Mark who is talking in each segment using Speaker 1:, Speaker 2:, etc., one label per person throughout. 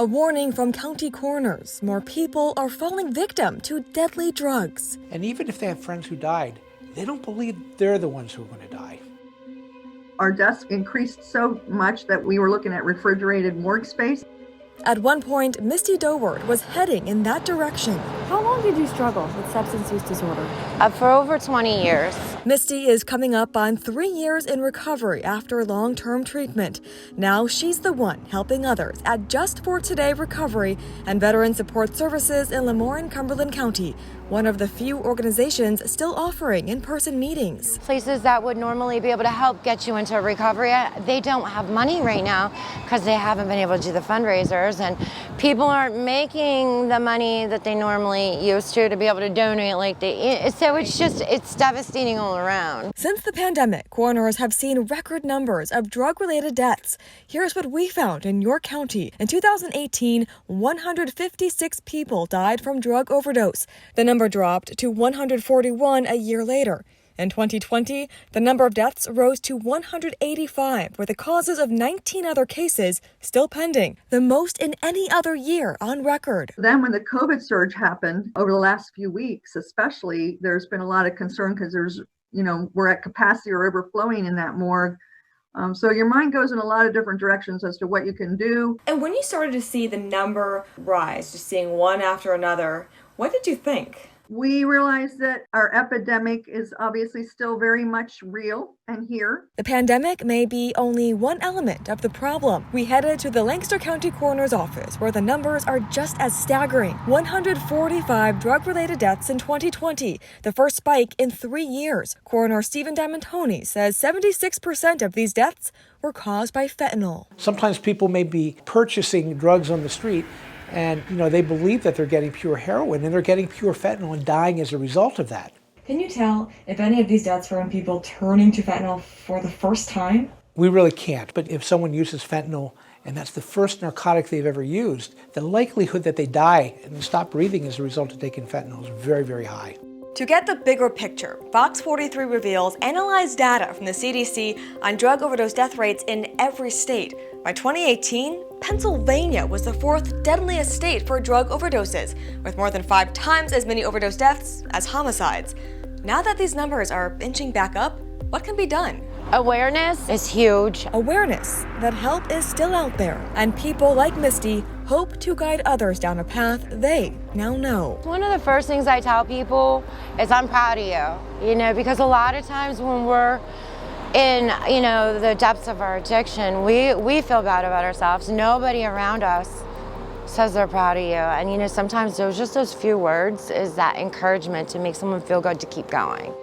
Speaker 1: A warning from county coroners. More people are falling victim to deadly drugs.
Speaker 2: And even if they have friends who died, they don't believe they're the ones who are going to die.
Speaker 3: Our deaths increased so much that we were looking at refrigerated morgue space.
Speaker 1: At one point, Misty Doward was heading in that direction.
Speaker 4: How long did you struggle with substance use disorder?
Speaker 5: For over 20 years.
Speaker 1: Misty is coming up on 3 years in recovery after long-term treatment. Now she's the one helping others at Just for Today Recovery and Veteran Support Services in Lemoore, Cumberland County, one of the few organizations still offering in-person meetings.
Speaker 5: Places that would normally be able to help get you into recovery, they don't have money right now because they haven't been able to do the fundraisers, and people aren't making the money that they normally used to be able to donate like they. So it's devastating all around.
Speaker 1: Since the pandemic, coroners have seen record numbers of drug-related deaths. Here's what we found in York County. In 2018, 156 people died from drug overdose. The number dropped to 141 a year later. In 2020, the number of deaths rose to 185, with the causes of 19 other cases still pending, the most in any other year on record.
Speaker 3: Then when the COVID surge happened over the last few weeks, especially, there's been a lot of concern because we're at capacity or overflowing in that morgue. So your mind goes in a lot of different directions as to what you can do.
Speaker 4: And when you started to see the number rise, just seeing one after another, what did you think?
Speaker 3: We realize that our epidemic is obviously still very much real and here.
Speaker 1: The pandemic may be only one element of the problem. We headed to the Lancaster County Coroner's Office, where the numbers are just as staggering. 145 drug-related deaths in 2020, the first spike in 3 years. Coroner Stephen Diamantoni says 76% of these deaths were caused by fentanyl.
Speaker 2: Sometimes people may be purchasing drugs on the street and they believe that they're getting pure heroin, and they're getting pure fentanyl and dying as a result of that.
Speaker 4: Can you tell if any of these deaths were from people turning to fentanyl for the first time?
Speaker 2: We really can't, but if someone uses fentanyl and that's the first narcotic they've ever used, the likelihood that they die and stop breathing as a result of taking fentanyl is very, very high.
Speaker 1: To get the bigger picture, FOX43 Reveals analyzed data from the CDC on drug overdose death rates in every state. By 2018, Pennsylvania was the 4th deadliest state for drug overdoses, with more than 5 times as many overdose deaths as homicides. Now that these numbers are inching back up, what can be done?
Speaker 5: Awareness is huge.
Speaker 1: Awareness that help is still out there, and people like Misty hope to guide others down a path they now know.
Speaker 5: One of the first things I tell people is I'm proud of you, because a lot of times when we're in, the depths of our addiction, we feel bad about ourselves. Nobody around us says they're proud of you. And, sometimes those few words is that encouragement to make someone feel good to keep going.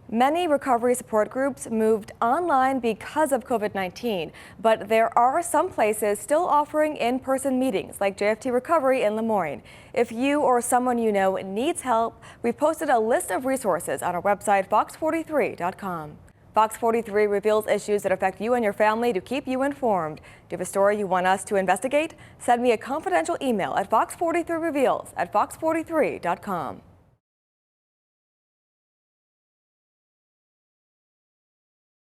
Speaker 4: Many recovery support groups moved online because of COVID-19, but there are some places still offering in-person meetings, like JFT Recovery in Lemoore. If you or someone you know needs help, we've posted a list of resources on our website, FOX43.com. FOX43 reveals issues that affect you and your family to keep you informed. Do you have a story you want us to investigate? Send me a confidential email at FOX43Reveals@FOX43.com.